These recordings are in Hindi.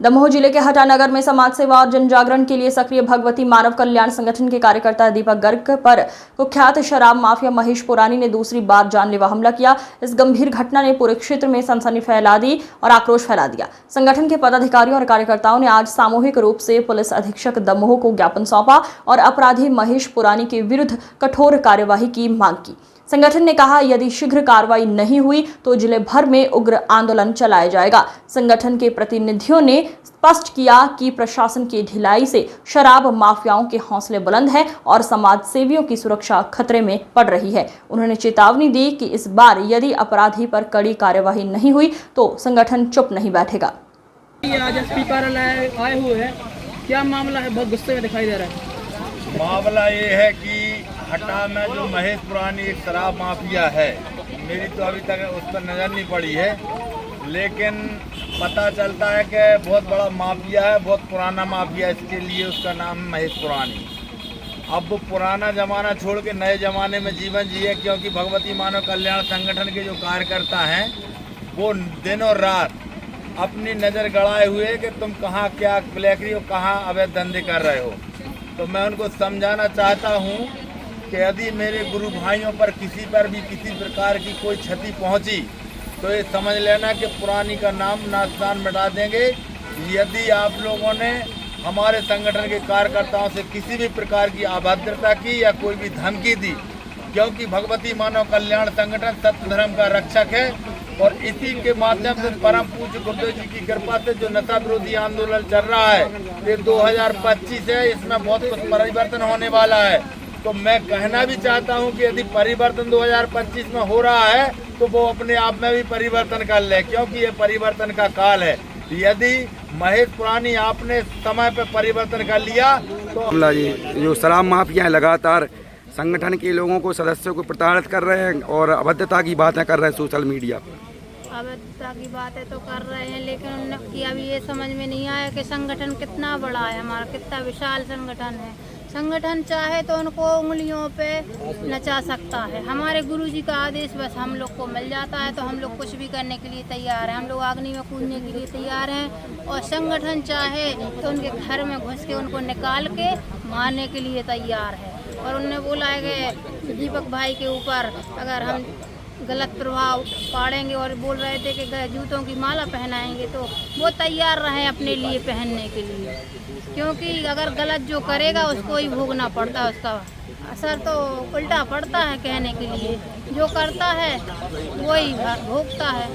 दमोह जिले के हटानगर में समाज सेवा और जन जागरण के लिए सक्रिय भगवती मानव कल्याण संगठन के कार्यकर्ता दीपक गर्ग पर कुख्यात शराब माफिया महेश पुरानी ने दूसरी बार जानलेवा हमला किया। इस गंभीर घटना ने पूरे क्षेत्र में सनसनी फैला दी और आक्रोश फैला दिया। संगठन के पदाधिकारियों और कार्यकर्ताओं ने आज सामूहिक रूप से पुलिस अधीक्षक दमोह को ज्ञापन सौंपा और अपराधी महेश पुरानी के विरुद्ध कठोर कार्यवाही की मांग की। संगठन ने कहा, यदि शीघ्र कार्रवाई नहीं हुई तो जिले भर में उग्र आंदोलन चलाया जाएगा। संगठन के प्रतिनिधियों ने स्पष्ट किया कि प्रशासन की ढिलाई से शराब माफियाओं के हौसले बुलंद हैं और समाज सेवियों की सुरक्षा खतरे में पड़ रही है। उन्होंने चेतावनी दी कि इस बार यदि अपराधी पर कड़ी कार्यवाही नहीं हुई तो संगठन चुप नहीं बैठेगा। आज एसपी कार्यालय आए हुए हैं, क्या मामला है? बहुत गुस्से में दिखाई दे रहा है। मामला ये है कि हटा में जो महेश पुरानी एक शराब माफिया है, मेरी तो अभी तक उस पर नज़र नहीं पड़ी है, लेकिन पता चलता है कि बहुत बड़ा माफिया है, बहुत पुराना माफिया, इसके लिए उसका नाम है महेश पुरानी। अब वो पुराना ज़माना छोड़ के नए ज़माने में जीवन जिए, क्योंकि भगवती मानव कल्याण संगठन के जो कार्यकर्ता हैं वो दिन और रात अपनी नज़र गड़ाए हुए कि तुम कहाँ क्या ब्लैकरी और कहाँ अवैध धंधे कर रहे हो। तो मैं उनको समझाना चाहता हूँ कि यदि मेरे गुरु भाइयों पर किसी पर भी किसी प्रकार की कोई क्षति पहुँची तो ये समझ लेना कि पुरानी का नाम नाशदान मिटा देंगे। यदि आप लोगों ने हमारे संगठन के कार्यकर्ताओं से किसी भी प्रकार की अभद्रता की या कोई भी धमकी दी, क्योंकि भगवती मानव कल्याण संगठन सत्य धर्म का रक्षक है और इसी के माध्यम से परम पूज्य गुरुदेव जी की कृपा से जो नशा विरोधी आंदोलन चल रहा है ये 2025 है, इसमें बहुत कुछ परिवर्तन होने वाला है। तो मैं कहना भी चाहता हूं कि यदि परिवर्तन 2025 में हो रहा है तो वो अपने आप में भी परिवर्तन कर ले, क्योंकि ये परिवर्तन का काल है। यदि महेश पुरानी आपने समय पर परिवर्तन कर लिया तो जो शराब माफिया है लगातार संगठन के लोगों को, सदस्यों को प्रताड़ित कर रहे हैं और अभद्रता की बातें कर रहे हैं सोशल मीडिया पर। अभद्रता की बातें तो कर रहे हैं, लेकिन उनकी अभी ये समझ में नहीं आया कि संगठन कितना बड़ा है, हमारा कितना विशाल संगठन है। संगठन चाहे तो उनको उंगलियों पे नचा सकता है। हमारे गुरुजी का आदेश बस हम लोग को मिल जाता है तो हम लोग कुछ भी करने के लिए तैयार हैं। हम लोग अग्नि में कूदने के लिए तैयार हैं और संगठन चाहे तो उनके घर में घुस के उनको निकाल के मारने के लिए तैयार है। और उन्होंने बोला है कि दीपक भाई के ऊपर अगर हम गलत प्रभाव पाड़ेंगे और बोल रहे थे कि जूतों की माला पहनाएंगे, तो वो तैयार रहें अपने लिए पहनने के लिए, क्योंकि अगर गलत जो करेगा उसको ही भोगना पड़ता है। उसका असर तो उल्टा पड़ता है, कहने के लिए जो करता है वही भोगता है,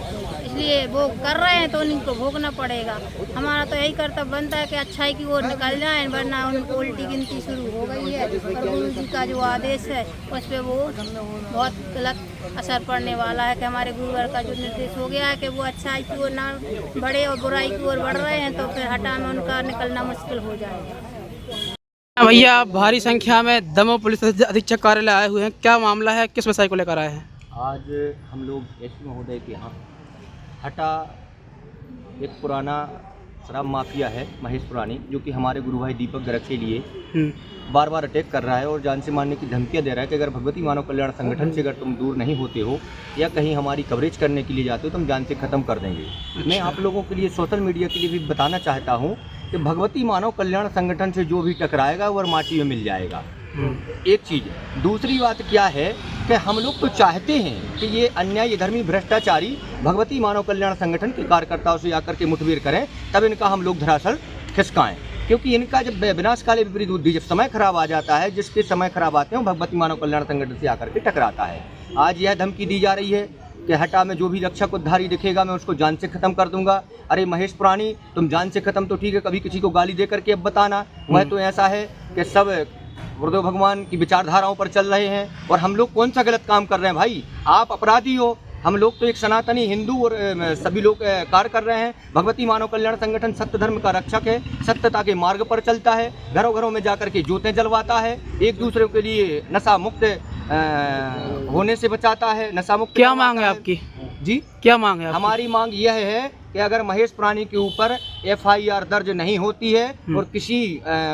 इसलिए वो कर रहे हैं तो उनको भोगना पड़ेगा। हमारा तो यही कर्तव्य बनता है कि अच्छाई की ओर निकल जाए, वरना उनको उल्टी गिनती शुरू हो गई है और गुरु जी का जो आदेश है उस पर वो बहुत गलत असर पड़ने वाला है कि हमारे गुरुवर का जो निर्देश हो गया है कि वो अच्छाई की ओर ना बढ़े और बुराई की ओर बढ़ रहे हैं, तो फिर हटा में उनका निकलना मुश्किल हो जाएगा। भैया, भारी संख्या में दमोह पुलिस अधीक्षक कार्यालय आए हुए हैं, क्या मामला है, किस विषय को लेकर आए हैं? आज हम लोग एसपी महोदय के यहाँ हटा एक पुराना शराब माफिया है महेश पुरानी, जो कि हमारे गुरु भाई दीपक गर्ग के लिए बार बार अटैक कर रहा है और जान से मारने की धमकियाँ दे रहा है कि अगर भगवती मानव कल्याण संगठन से अगर तुम दूर नहीं होते हो या कहीं हमारी कवरेज करने के लिए जाते हो तो हम जान से ख़त्म कर देंगे। मैं आप लोगों के लिए, सोशल मीडिया के लिए भी बताना चाहता हूँ कि भगवती मानव कल्याण संगठन से जो भी टकराएगा वो माटी में मिल जाएगा। एक चीज़। दूसरी बात क्या है कि हम लोग तो चाहते हैं कि ये अन्याय धर्मी भ्रष्टाचारी भगवती मानव कल्याण संगठन के कार्यकर्ताओं से आकर के मुठभेड़ करें, तब इनका हम लोग धराशायी खिसकाएं, क्योंकि इनका जब विनाशकाले विपरीत बुद्धि, जब समय खराब आ जाता है, जिसके समय खराब आते हैं वो भगवती मानव कल्याण संगठन से आकर के टकराता है। आज यह धमकी दी जा रही है कि हटा में जो भी रक्षक उद्धारी दिखेगा मैं उसको जान से ख़त्म कर दूंगा। अरे महेश पुरानी, तुम जान से ख़त्म तो ठीक है, कभी किसी को गाली दे करके अब बताना। वह तो ऐसा है कि सब गुरुदेव भगवान की विचारधाराओं पर चल रहे हैं और हम लोग कौन सा गलत काम कर रहे हैं? भाई आप अपराधी हो, हम लोग तो एक सनातनी हिंदू और सभी लोग कार्य कर रहे हैं। भगवती मानव कल्याण संगठन सत्य धर्म का रक्षक है, सत्यता के मार्ग पर चलता है, घरों घरों में जाकर के ज्योतें जलवाता है, एक दूसरे के लिए नशा मुक्त होने से बचाता है, नशा मुक्त। क्या मांग है आपकी? जी, क्या मांग है? हमारी मांग यह है कि अगर महेश पुरानी के ऊपर FIR दर्ज नहीं होती है और किसी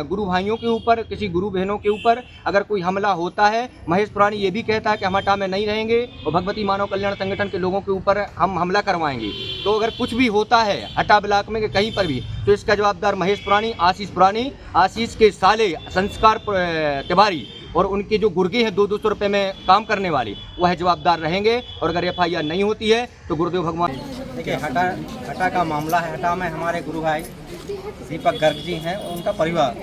गुरु भाइयों के ऊपर, किसी गुरु बहनों के ऊपर अगर कोई हमला होता है, महेश पुरानी ये भी कहता है कि हम हटा में नहीं रहेंगे और भगवती मानव कल्याण संगठन के लोगों के ऊपर हम हमला करवाएंगे। तो अगर कुछ भी होता है हटा ब्लॉक में कहीं पर भी, तो इसका जवाबदार महेश पुरानी, आशीष के साले संस्कार तिवारी और उनके जो गुर्गे हैं 200 रुपये में काम करने वाले, वह जवाबदार रहेंगे। और अगर FIR नहीं होती है तो गुरुदेव भगवान। देखिए, हटा का मामला है। हटा में हमारे गुरु भाई दीपक गर्ग जी हैं और उनका परिवार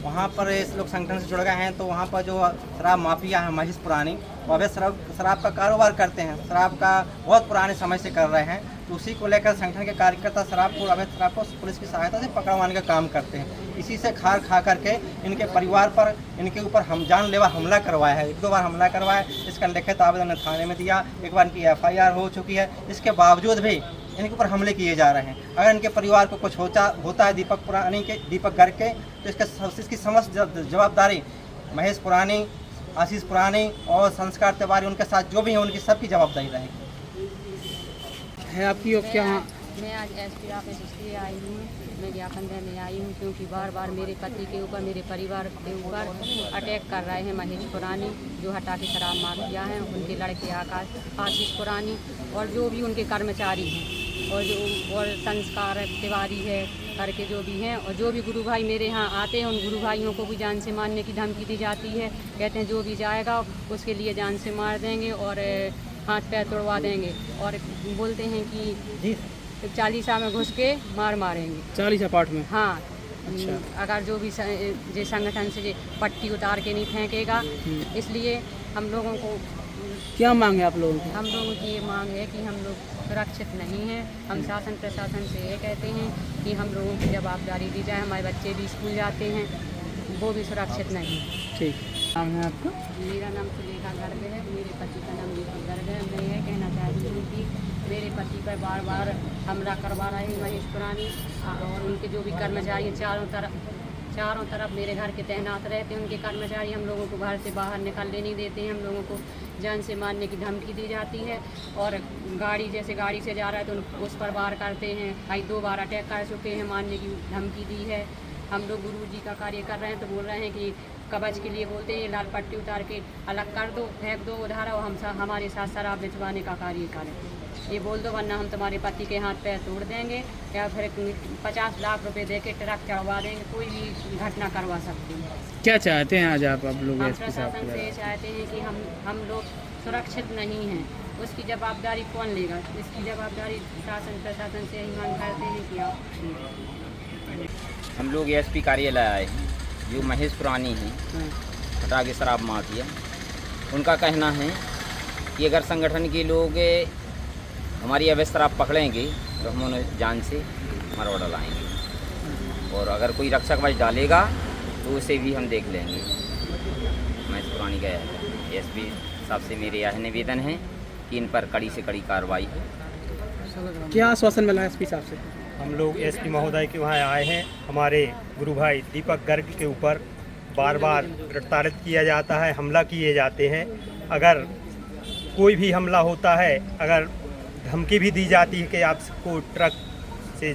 वहाँ पर इस लोग संगठन से जुड़ गए हैं। तो वहाँ पर जो शराब माफिया है महेश पुरानी, वो अवैध शराब का कारोबार करते हैं, शराब का बहुत पुराने समय से कर रहे हैं। तो उसी को लेकर संगठन के कार्यकर्ता अवैध शराब को पुलिस की सहायता से पकड़वाने का काम करते हैं। इसी से खार खा करके इनके परिवार पर, इनके ऊपर हम जानलेवा हमला करवाया है। 1-2 बार हमला करवाया, इसका लिखित आवेदन थाने में दिया, एक बार इनकी FIR हो चुकी है। इसके बावजूद भी इनके ऊपर हमले किए जा रहे हैं। अगर इनके परिवार को कुछ होता है दीपक गर्ग के, तो इसकी समस्त जवाबदारी महेश पुरानी, आशीष पुरानी और संस्कार तिवारी, उनके साथ जो भी है उनकी सबकी जवाबदारी रहेगी। है आपकी और क्या? मैं आज SP ऑफिस इसलिए आई हूँ, मैं ज्ञापन देने आई हूँ क्योंकि बार बार मेरे पति के ऊपर, मेरे परिवार के ऊपर अटैक कर रहे हैं महेश पुरानी, जो हटा के शराब माफिया हैं, उनके लड़के आशीष पुरानी और जो भी उनके कर्मचारी हैं और संस्कार तिवारी है करके जो भी हैं, और जो भी गुरु भाई मेरे यहाँ आते हैं उन गुरु भाइयों को भी जान से मारने की धमकी दी जाती है। कहते हैं जो भी जाएगा उसके लिए जान से मार देंगे और हाथ पैर तोड़वा देंगे और बोलते हैं कि 40 में घुस के मारेंगे। 40 पार्ट में? हाँ। अच्छा। अगर जो भी संगठन से पट्टी उतार के नहीं फेंकेगा, इसलिए हम लोगों को क्या मांग है आप लोगों की? हम लोगों की ये मांग है कि हम लोग सुरक्षित नहीं हैं। हम शासन प्रशासन से ये कहते हैं कि हम लोगों की जवाबदारी दी जाए। हमारे बच्चे भी स्कूल जाते हैं, वो भी सुरक्षित नहीं। ठीक। नाम है आपका? मेरा नाम सुलेखा गर्ग है, मेरे पति का नाम दीपक गर्ग है। मैं ये कहना चाहती हूँ कि मेरे पति पर बार बार हमला करवा रहे हैं महेश पुरानी और उनके जो भी कर्मचारी चारों तरफ मेरे घर के तैनात रहते हैं। उनके कर्मचारी हम लोगों को घर से बाहर निकलने नहीं देते हैं। हम लोगों को जान से मारने की धमकी दी जाती है और गाड़ी से जा रहा है तो उस पर वार करते हैं। भाई 2 बार अटैक कर चुके हैं, मारने की धमकी दी है। हम लोग गुरुजी का कार्य कर रहे हैं तो बोल रहे हैं कि कवच के लिए बोलते हैं लाल पट्टी उतार के अलग कर दो, फेंक दो उधार, और हमारे साथ शराब भिजवाने का कार्य करें। ये बोल दो वरना हम तुम्हारे पति के हाथ पैर तोड़ देंगे या फिर 50 लाख रुपए दे के ट्रक चढ़वा देंगे, कोई भी घटना करवा सकते हैं। क्या चाहते हैं आज आप लोग? हम प्रशासन से ये चाहते हैं कि हम लोग सुरक्षित नहीं हैं, उसकी जवाबदारी कौन लेगा? इसकी जवाबदारी शासन प्रशासन से ही मांग करते हैं कि आप। हम लोग SP कार्यालय आए हैं, जो महेश पुरानी हैं हटा के शराब माफिया, उनका कहना है कि अगर संगठन के लोग हमारी अवैध शराब पकड़ेंगे तो हम उन्हें जान से मरवा डलाएंगे और अगर कोई रक्षक वश डालेगा तो उसे भी हम देख लेंगे। महेश पुरानी का SP साहब से मेरे यह निवेदन है कि इन पर कड़ी से कड़ी कार्रवाई हो। क्या आश्वासन मिला SP साहब से? हम लोग SP महोदय के वहाँ आए हैं। हमारे गुरु भाई दीपक गर्ग के ऊपर बार बार प्रताड़ित किया जाता है, हमला किए जाते हैं। अगर कोई भी हमला होता है, अगर धमकी भी दी जाती है कि आपको ट्रक से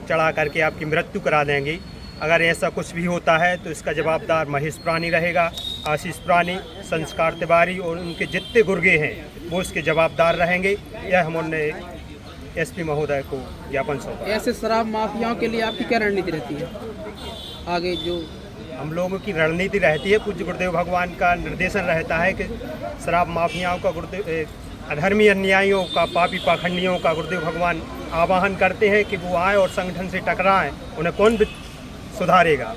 चढ़ा करके आपकी मृत्यु करा देंगे, अगर ऐसा कुछ भी होता है तो इसका जवाबदार महेश पुरानी रहेगा, आशीष पुरानी, संस्कार तिवारी और उनके जितने गुर्गे हैं वो इसके जवाबदार रहेंगे। यह हमने SP महोदय को ज्ञापन सौंपा। ऐसे शराब माफियाओं के लिए आपकी क्या रणनीति रहती है आगे? जो हम लोगों की रणनीति रहती है, पूज्य गुरुदेव भगवान का निर्देशन रहता है कि शराब माफियाओं का, अधर्मी अन्यायियों का, पापी पाखंडियों का गुरुदेव भगवान आवाहन करते हैं कि वो आए और संगठन से टकराएं। उन्हें कौन सुधारेगा?